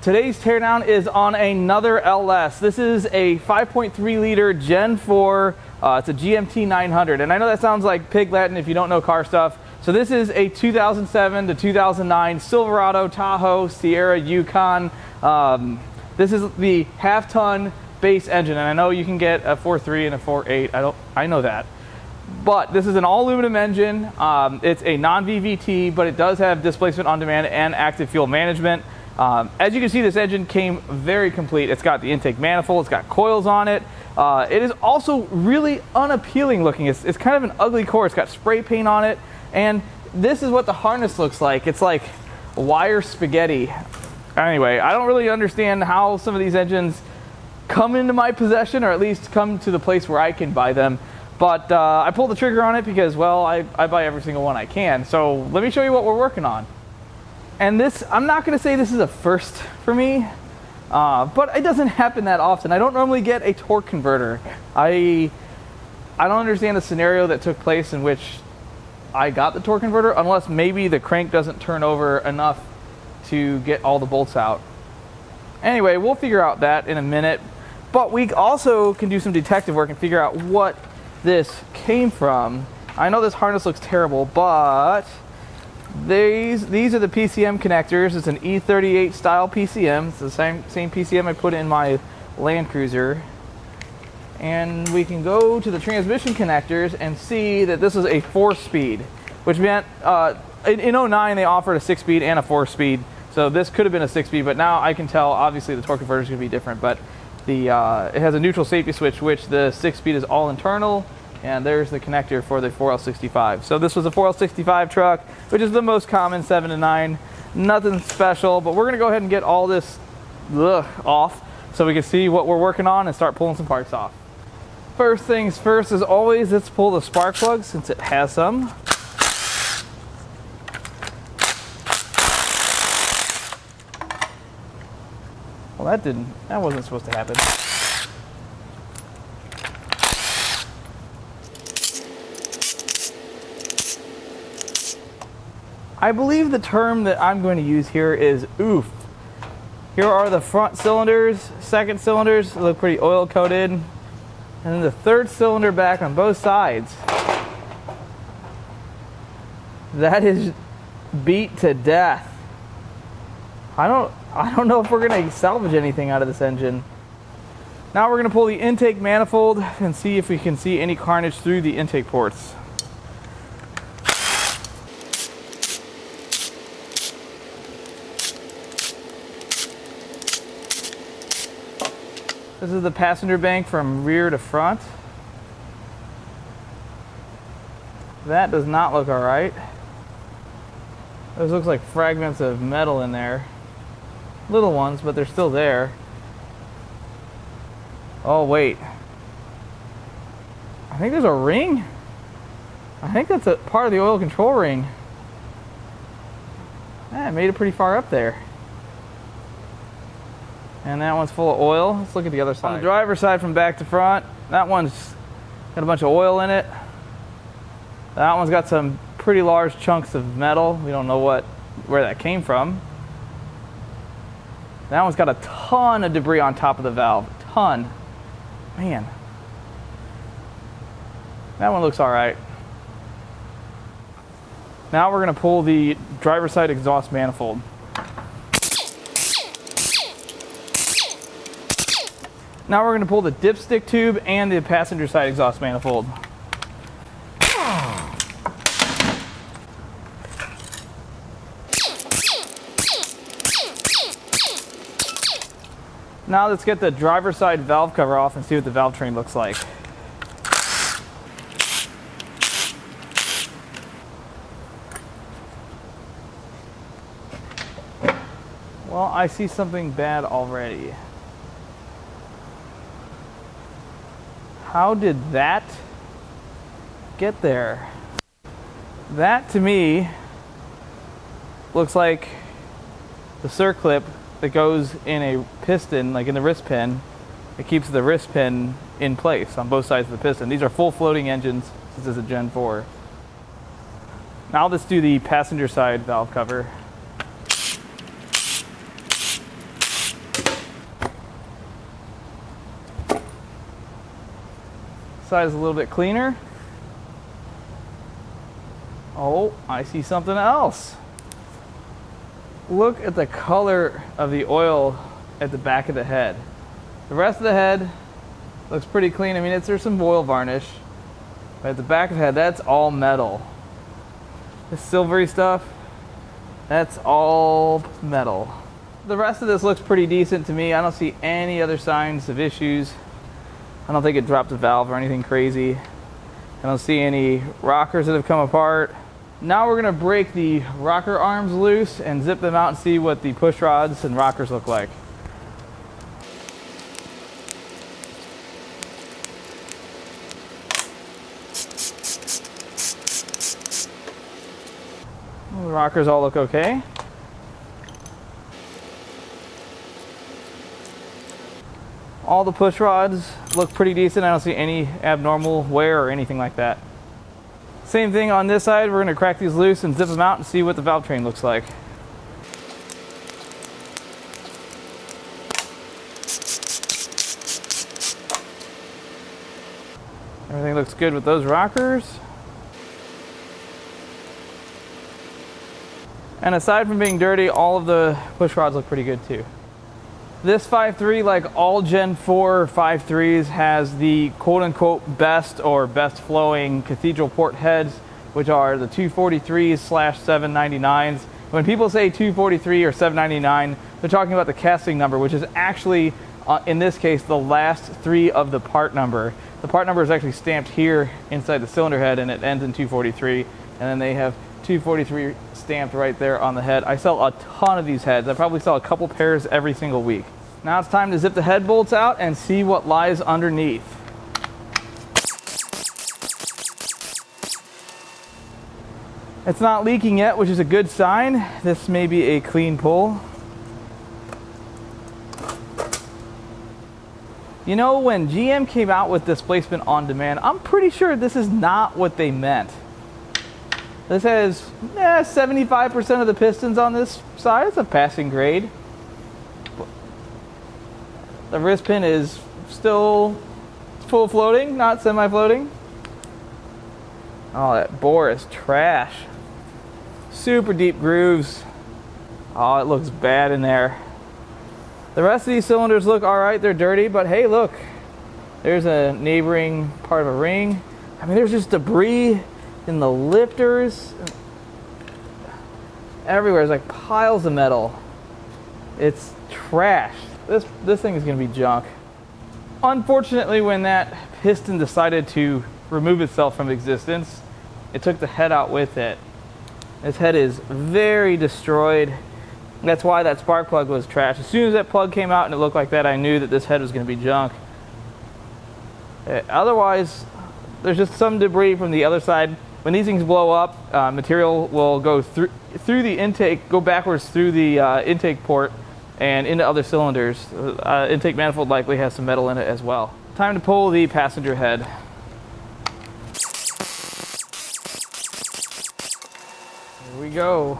Today's teardown is on another LS. This is a 5.3 liter Gen 4. It's a GMT 900. And I know that sounds like pig Latin if you don't know car stuff. So this is a 2007 to 2009 Silverado, Tahoe, Sierra, Yukon. This is the half-ton base engine. And I know you can get a 4.3 and a 4.8. I know that. But this is an all-aluminum engine. It's a non-VVT, but it does have displacement on demand and active fuel management. As you can see, this engine came very complete. It's got the intake manifold, it's got coils on it. It is also really unappealing looking. It's kind of an ugly core. It's got spray paint on it. And this is what the harness looks like. It's like wire spaghetti. Anyway, I don't really understand how some of these engines come into my possession, or at least come to the place where I can buy them. But I pulled the trigger on it because, well, I buy every single one I can. So let me show you what we're working on. And this, I'm not going to say this is a first for me, but it doesn't happen that often. I don't normally get a torque converter. I don't understand the scenario that took place in which I got the torque converter, unless maybe the crank doesn't turn over enough to get all the bolts out. Anyway, we'll figure out that in a minute. But we also can do some detective work and figure out what this came from. I know this harness looks terrible, but these are the PCM connectors. It's an E38 style PCM. It's the same PCM I put in my Land Cruiser. And we can go to the transmission connectors and see that this is a 4-speed, which meant in 09 they offered a 6-speed and a 4-speed. So this could have been a 6-speed, but now I can tell obviously the torque converter is going to be different. But it has a neutral safety switch, which the 6-speed is all internal. And there's the connector for the 4L65. So this was a 4L65 truck, which is the most common 7 to 9. Nothing special, but we're gonna go ahead and get all this off so we can see what we're working on and start pulling some parts off. First things first, as always, let's pull the spark plug since it has some. Well, that wasn't supposed to happen. I believe the term that I'm going to use here is oof. Here are the front cylinders, second cylinders, they look pretty oil coated, and then the third cylinder back on both sides. That is beat to death. I don't know if we're going to salvage anything out of this engine. Now we're going to pull the intake manifold and see if we can see any carnage through the intake ports. This is the passenger bank from rear to front. That does not look all right. Those looks like fragments of metal in there. Little ones, but they're still there. Oh, wait. I think there's a ring. I think that's a part of the oil control ring. Yeah, it made it pretty far up there. And that one's full of oil. Let's look at the other side. On the driver's side from back to front, that one's got a bunch of oil in it. That one's got some pretty large chunks of metal. We don't know where that came from. That one's got a ton of debris on top of the valve. A ton. Man. That one looks all right. Now we're going to pull the driver's side exhaust manifold. Now we're going to pull the dipstick tube and the passenger side exhaust manifold. Now let's get the driver's side valve cover off and see what the valve train looks like. Well, I see something bad already. How did that get there? That to me looks like the circlip that goes in a piston, like in the wrist pin. It keeps the wrist pin in place on both sides of the piston. These are full floating engines. This is a Gen 4. Now let's do the passenger side valve cover. side is a little bit cleaner. Oh, I see something else. Look at the color of the oil at the back of the head. The rest of the head looks pretty clean. I mean, there's some oil varnish. But at the back of the head, that's all metal. This silvery stuff, that's all metal. The rest of this looks pretty decent to me. I don't see any other signs of issues. I don't think it dropped a valve or anything crazy. I don't see any rockers that have come apart. Now we're gonna break the rocker arms loose and zip them out and see what the push rods and rockers look like. The rockers all look okay. All the push rods look pretty decent. I don't see any abnormal wear or anything like that. Same thing on this side. We're going to crack these loose and zip them out and see what the valve train looks like. Everything looks good with those rockers. And aside from being dirty, all of the push rods look pretty good too. This 5.3, like all Gen 4 5.3s, has the quote-unquote best or best flowing cathedral port heads, which are the 243s/799s. When people say 243 or 799, they're talking about the casting number, which is actually, in this case, the last three of the part number. The part number is actually stamped here inside the cylinder head, and it ends in 243, and then they have 243 stamped right there on the head. I sell a ton of these heads. I probably sell a couple pairs every single week. Now it's time to zip the head bolts out and see what lies underneath. It's not leaking yet, which is a good sign. This may be a clean pull. You know, when GM came out with displacement on demand, I'm pretty sure this is not what they meant. This has 75% of the pistons on this side. It's a passing grade. The wrist pin is still full floating, not semi-floating. Oh, that bore is trash. Super deep grooves. Oh, it looks bad in there. The rest of these cylinders look all right. They're dirty, but hey, look. There's a neighboring part of a ring. I mean, there's just debris in the lifters. Everywhere. There's like piles of metal. It's trash. This thing is going to be junk. Unfortunately, when that piston decided to remove itself from existence, it took the head out with it. This head is very destroyed. That's why that spark plug was trash. As soon as that plug came out and it looked like that, I knew that this head was going to be junk. Otherwise, there's just some debris from the other side. When these things blow up, material will go through the intake, go backwards through the intake port and into other cylinders. Intake manifold likely has some metal in it as well. Time to pull the passenger head. Here we go.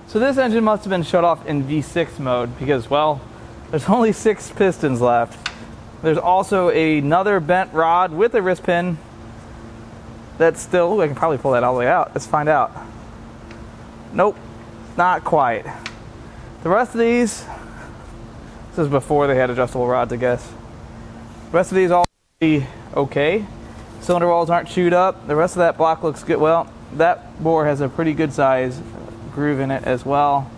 So this engine must have been shut off in V6 mode because, well, there's only 6 pistons left. There's also another bent rod with a wrist pin that's still, ooh, I can probably pull that all the way out. Let's find out. Nope, not quite. The rest of these, this is before they had adjustable rods, I guess. The rest of these all be okay. Cylinder walls aren't chewed up. The rest of that block looks good. Well, that bore has a pretty good size groove in it as well.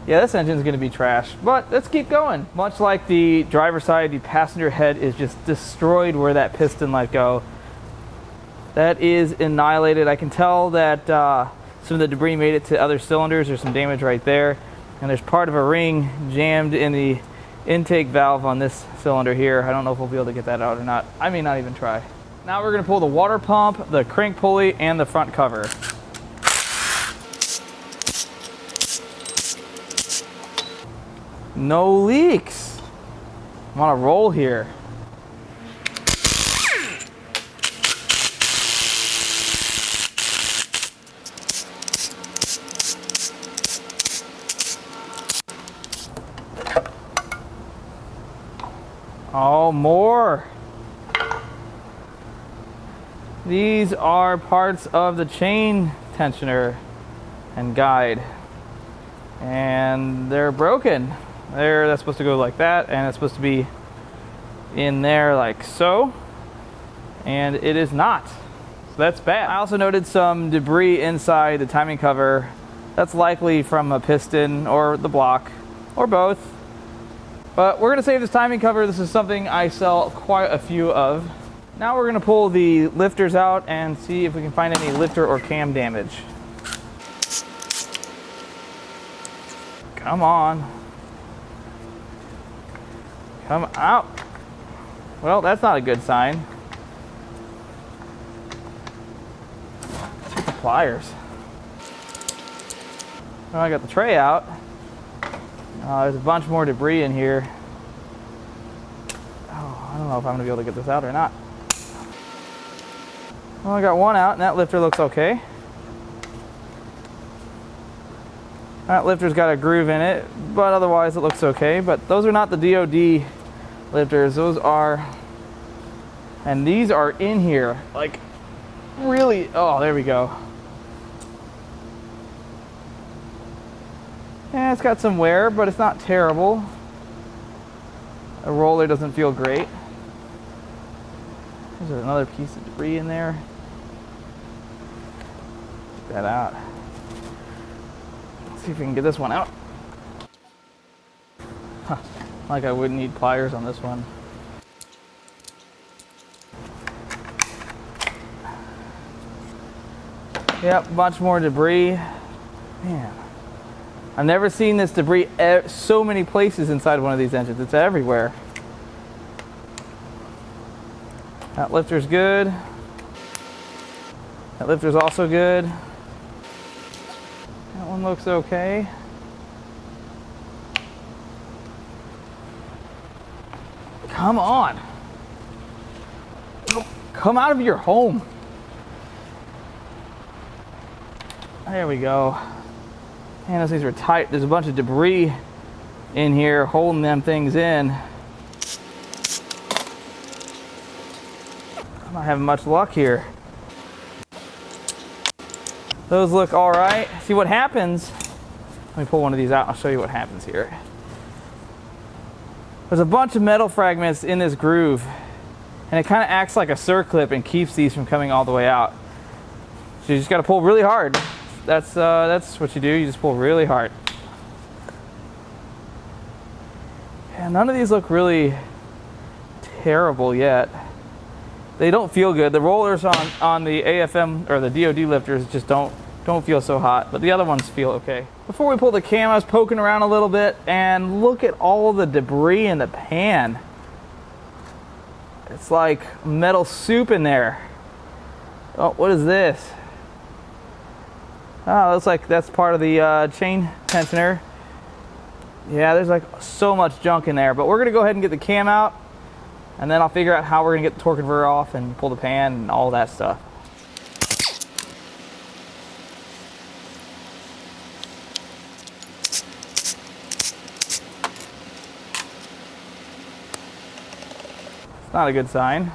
Yeah, this engine's going to be trash, but let's keep going. Much like the driver's side, the passenger head is just destroyed where that piston let go. That is annihilated. I can tell that some of the debris made it to other cylinders. There's some damage right there, and there's part of a ring jammed in the intake valve on this cylinder here. I don't know if we'll be able to get that out or not. I may not even try. Now we're going to pull the water pump, the crank pulley, and the front cover. No leaks. I'm on a roll here. Oh, more. These are parts of the chain tensioner and guide. And they're broken. That's supposed to go like that, and it's supposed to be in there like so. And it is not. So that's bad. I also noted some debris inside the timing cover. That's likely from a piston or the block, or both. But we're gonna save this timing cover. This is something I sell quite a few of. Now we're gonna pull the lifters out and see if we can find any lifter or cam damage. Come on. Come out. Well, that's not a good sign. Let's get the pliers. Well, I got the tray out. There's a bunch more debris in here. Oh, I don't know if I'm gonna be able to get this out or not. Well, I got one out, and that lifter looks okay. That lifter's got a groove in it, but otherwise it looks okay. But those are not the DOD lifters. Those are, and these are in here, like really. Oh, there we go. Yeah, it's got some wear, but it's not terrible. The roller doesn't feel great. There's another piece of debris in there. Get that out. Let's see if we can get this one out. Huh. Like I wouldn't need pliers on this one. Yep, bunch more debris. Man. I've never seen this debris so many places inside one of these engines. It's everywhere. That lifter's good. That lifter's also good. That one looks okay. Come on. Come out of your home. There we go. Man, those things are tight. There's a bunch of debris in here holding them things in. I'm not having much luck here. Those look all right. See what happens. Let me pull one of these out and I'll show you what happens here. There's a bunch of metal fragments in this groove, and it kind of acts like a circlip and keeps these from coming all the way out. So you just got to pull really hard. That's what you do. You just pull really hard. And none of these look really terrible yet. They don't feel good. The rollers on the AFM or the DOD lifters just don't feel so hot, but the other ones feel okay. Before we pull the cam, I was poking around a little bit, and look at all the debris in the pan. It's like metal soup in there. Oh, what is this? Oh, looks like that's part of the chain tensioner. Yeah, there's like so much junk in there, but we're gonna go ahead and get the cam out, and then I'll figure out how we're gonna get the torque converter off and pull the pan and all that stuff. It's not a good sign.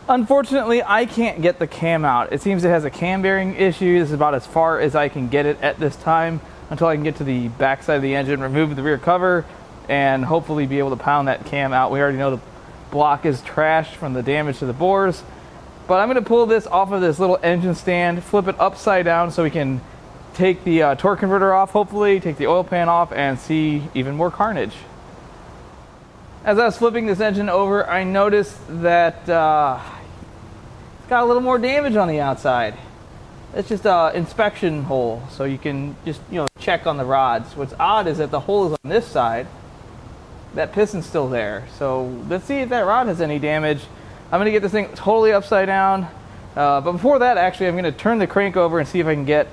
Unfortunately, I can't get the cam out. It seems it has a cam bearing issue. This is about as far as I can get it at this time until I can get to the back side of the engine, remove the rear cover, and hopefully be able to pound that cam out. We already know the block is trashed from the damage to the bores, but I'm going to pull this off of this little engine stand, flip it upside down so we can take the torque converter off, hopefully take the oil pan off, and see even more carnage. As I was flipping this engine over, I noticed that it's got a little more damage on the outside. It's just an inspection hole, so you can just check on the rods. What's odd is that the hole is on this side. That piston's still there. So let's see if that rod has any damage. I'm gonna get this thing totally upside down. But before that, actually, I'm gonna turn the crank over and see if I can get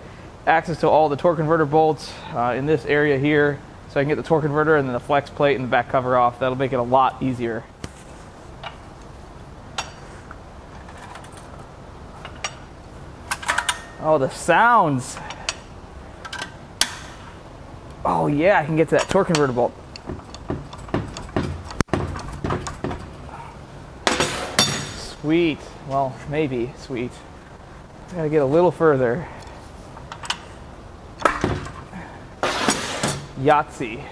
access to all the torque converter bolts in this area here, so I can get the torque converter and then the flex plate and the back cover off. That'll make it a lot easier. Oh, the sounds. Oh yeah, I can get to that torque converter bolt. Sweet. Well, maybe sweet. I gotta get a little further. Yahtzee.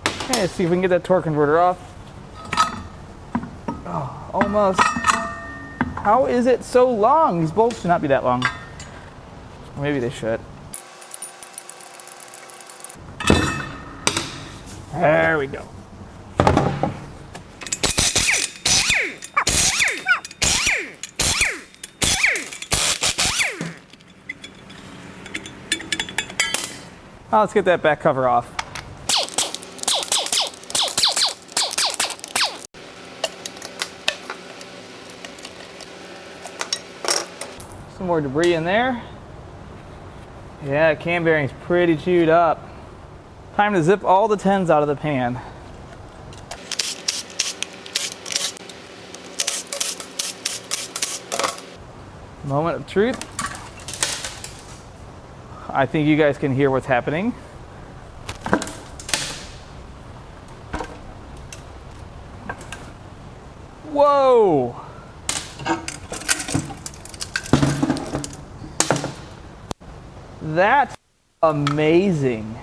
Okay, let's see if we can get that torque converter off. Oh, almost. How is it so long? These bolts should not be that long. Or maybe they should. There we go. Now let's get that back cover off. Some more debris in there. Yeah, cam bearing's pretty chewed up. Time to zip all the 10s out of the pan. Moment of truth. I think you guys can hear what's happening. Whoa! That's amazing.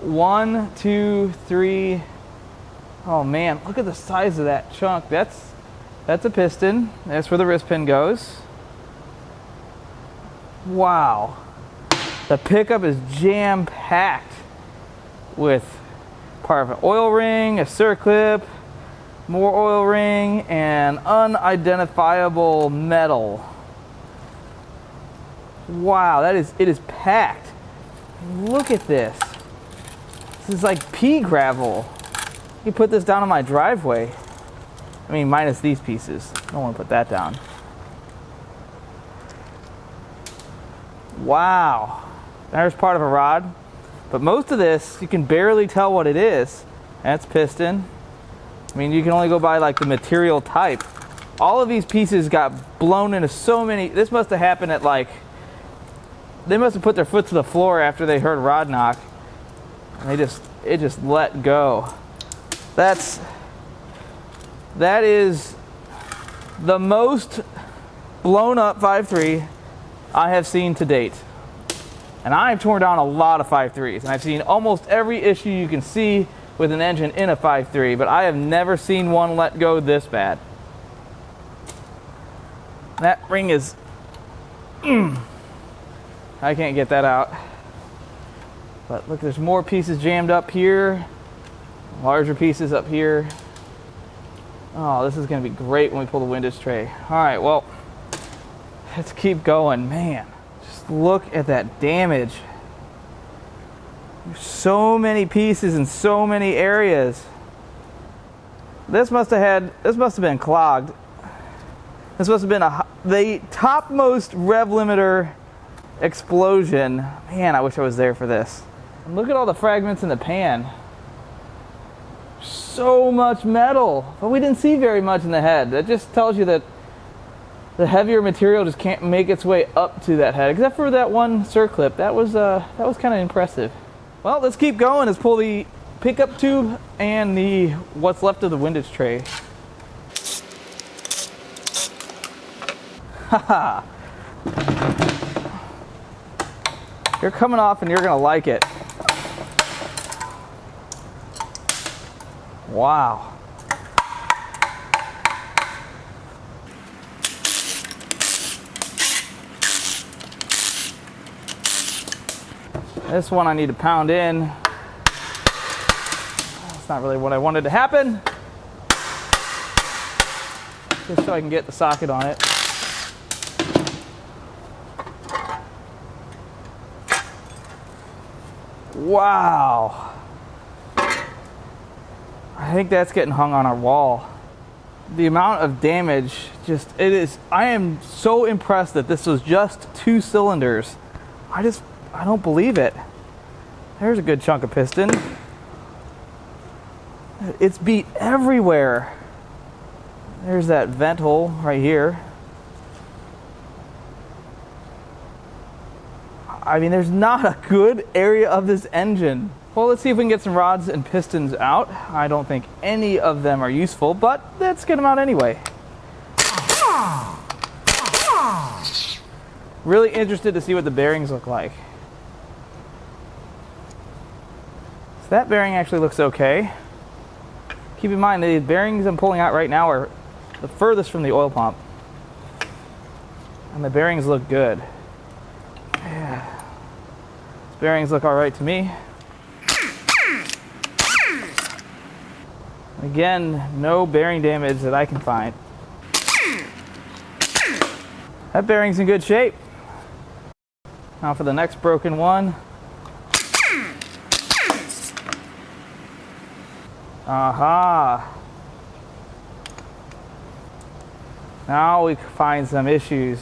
1, 2, 3. Oh man, look at the size of that chunk. That's a piston. That's where the wrist pin goes. Wow. The pickup is jam-packed with part of an oil ring, a circlip, more oil ring, and unidentifiable metal. Wow, it is packed. Look at this. This is like pea gravel. You put this down on my driveway. I mean, minus these pieces. I don't want to put that down. Wow. There's part of a rod. But most of this, you can barely tell what it is. That's piston. I mean, you can only go by like the material type. All of these pieces got blown into so many. This must have happened at like, they must have put their foot to the floor after they heard rod knock. And it just let go. That is the most blown up 5.3 I have seen to date. And I've torn down a lot of 5.3s, and I've seen almost every issue you can see with an engine in a 5.3, but I have never seen one let go this bad. That ring is, I can't get that out. But look, there's more pieces jammed up here, larger pieces up here. Oh, this is gonna be great when we pull the windage tray. All right, well, let's keep going. Man, just look at that damage. There's so many pieces in so many areas. This must have been clogged. This must have been the topmost rev limiter explosion. Man, I wish I was there for this. And look at all the fragments in the pan. So much metal, but we didn't see very much in the head. That just tells you that the heavier material just can't make its way up to that head, except for that one circlip. That was kind of impressive. Well, let's keep going. Let's pull the pickup tube and the what's left of the windage tray. Haha. You're coming off and you're gonna like it. Wow. This one I need to pound in. That's not really what I wanted to happen. Just so I can get the socket on it. Wow. I think that's getting hung on our wall. The amount of damage, I am so impressed that this was just 2 cylinders. I don't believe it. There's a good chunk of piston. It's beat everywhere. There's that vent hole right here. I mean, there's not a good area of this engine. Well, let's see if we can get some rods and pistons out. I don't think any of them are useful, but let's get them out anyway. Really interested to see what the bearings look like. So that bearing actually looks okay. Keep in mind, the bearings I'm pulling out right now are the furthest from the oil pump. And the bearings look good. Yeah. These bearings look all right to me. Again, no bearing damage that I can find. That bearing's in good shape. Now for the next broken one. Aha! Now we find some issues.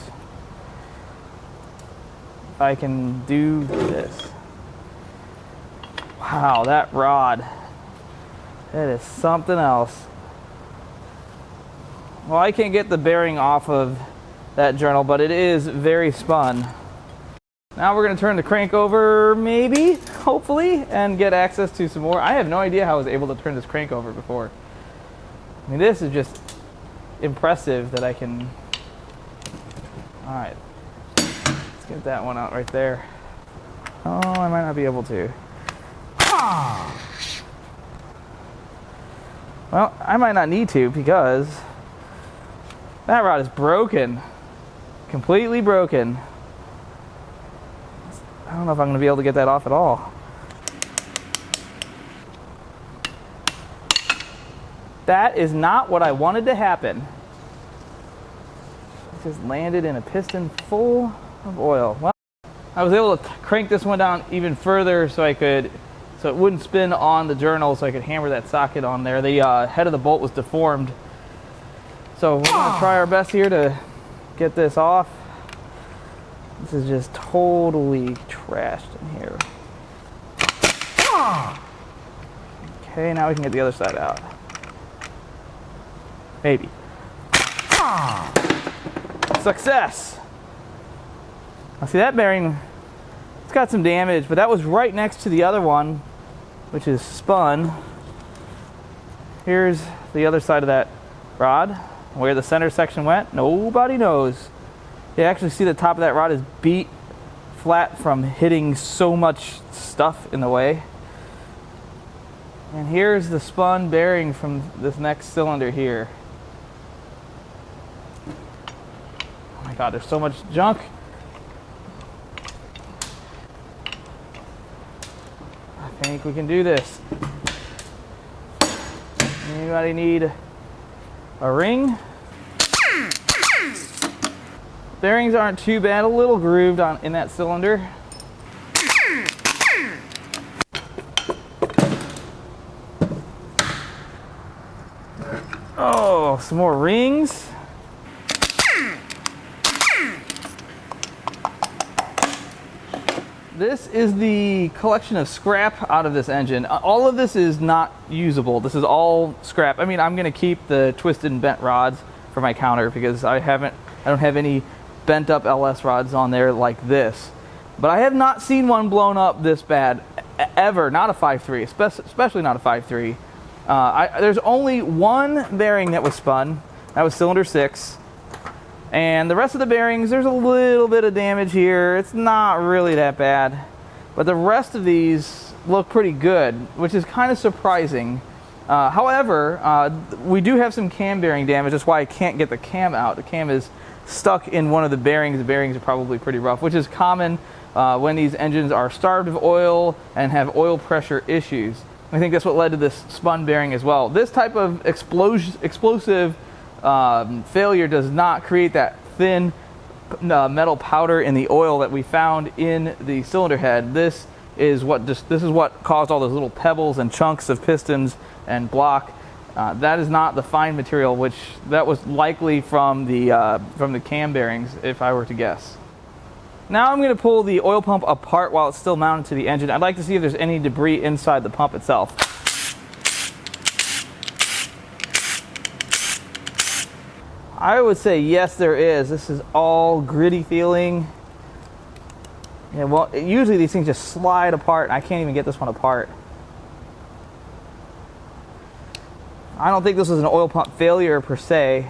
If I can do this. Wow, that rod. That is something else. Well, I can't get the bearing off of that journal, but it is very spun. Now we're going to turn the crank over, maybe, hopefully, and get access to some more. I have no idea how I was able to turn this crank over before. I mean, this is just impressive that I can... Alright. Let's get that one out right there. Oh, I might not be able to. Well, I might not need to because that rod is broken. Completely broken. I don't know if I'm going to be able to get that off at all. That is not what I wanted to happen. It just landed in a piston full of oil. Well, I was able to crank this one down even further so it wouldn't spin on the journal, so I could hammer that socket on there. The head of the bolt was deformed. So we're going to try our best here to get this off. This is just totally trashed in here. Okay, now we can get the other side out. Maybe. Success! Now see, that bearing, it's got some damage, but that was right next to the other one, which is spun. Here's the other side of that rod. Where the center section went, nobody knows. You actually see the top of that rod is beat flat from hitting so much stuff in the way. And here's the spun bearing from this next cylinder here. Oh my god, there's so much junk. I think we can do this. Anybody need a ring? Bearings aren't too bad, a little grooved in that cylinder. Oh, some more rings. This is the collection of scrap out of this engine. All of this is not usable. This is all scrap. I mean, I'm gonna keep the twisted and bent rods for my counter because I don't have any bent up LS rods on there like this. But I have not seen one blown up this bad ever. Not a 5.3, especially not a 5.3. There's only one bearing that was spun. That was cylinder 6. And the rest of the bearings, there's a little bit of damage here. It's not really that bad. But the rest of these look pretty good, which is kind of surprising. However, we do have some cam bearing damage. That's why I can't get the cam out. The cam is stuck in one of the bearings. The bearings are probably pretty rough, which is common when these engines are starved of oil and have oil pressure issues. I think that's what led to this spun bearing as well. This type of explosive failure does not create that thin metal powder in the oil that we found in the cylinder head. This is what this is what caused all those little pebbles and chunks of pistons and block. That is not the fine material, which that was likely from the cam bearings, if I were to guess. Now I'm going to pull the oil pump apart while it's still mounted to the engine. I'd like to see if there's any debris inside the pump itself. I would say yes, there is. This is all gritty feeling. Yeah, well, usually these things just slide apart, and I can't even get this one apart. I don't think this was an oil pump failure per se.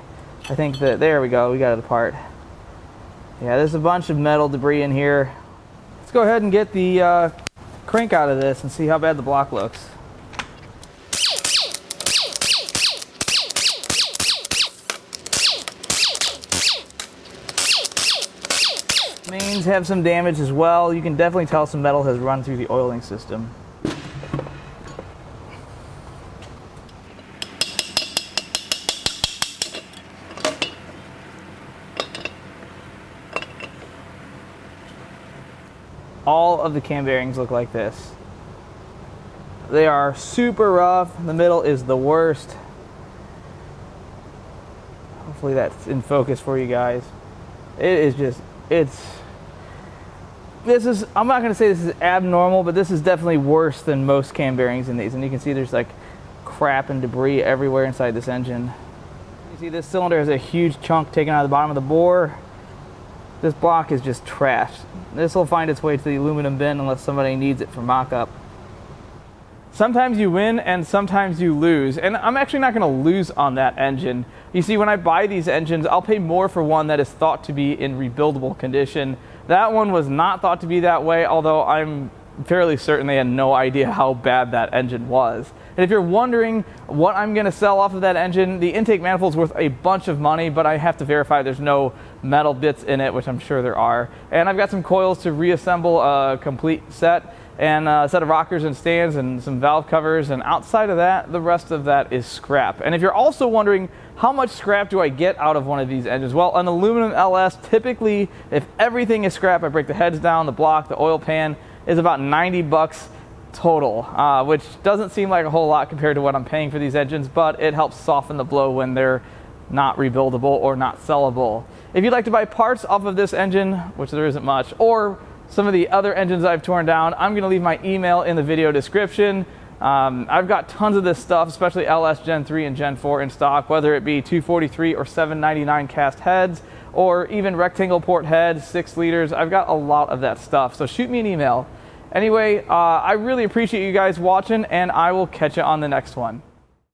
I think that, there we go, we got it apart. Yeah, there's a bunch of metal debris in here. Let's go ahead and get the crank out of this and see how bad the block looks. Mains have some damage as well. You can definitely tell some metal has run through the oiling system. All of the cam bearings look like this. They are super rough. The middle is the worst. Hopefully that's in focus for you guys. It is just, I'm not going to say this is abnormal, but this is definitely worse than most cam bearings in these. And you can see there's like crap and debris everywhere inside this engine. You see this cylinder has a huge chunk taken out of the bottom of the bore. This block is just trash. This will find its way to the aluminum bin unless somebody needs it for mock-up. Sometimes you win and sometimes you lose, and I'm actually not going to lose on that engine. You see, when I buy these engines, I'll pay more for one that is thought to be in rebuildable condition. That one was not thought to be that way, although I'm fairly certain they had no idea how bad that engine was. And if you're wondering what I'm going to sell off of that engine, the intake manifold's worth a bunch of money, but I have to verify there's no metal bits in it, which I'm sure there are. And I've got some coils to reassemble a complete set, and a set of rockers and stands and some valve covers, and outside of that, the rest of that is scrap. And if you're also wondering how much scrap do I get out of one of these engines, well, an aluminum LS, typically, if everything is scrap, I break the heads down, the block, the oil pan, is about 90 bucks total, which doesn't seem like a whole lot compared to what I'm paying for these engines, but it helps soften the blow when they're not rebuildable or not sellable. If you'd like to buy parts off of this engine, which there isn't much, or some of the other engines I've torn down, I'm going to leave my email in the video description. I've got tons of this stuff, especially LS Gen 3 and Gen 4 in stock, whether it be 243 or 799 cast heads, or even rectangle port heads, 6 liters. I've got a lot of that stuff, so shoot me an email. Anyway, I really appreciate you guys watching, and I will catch you on the next one.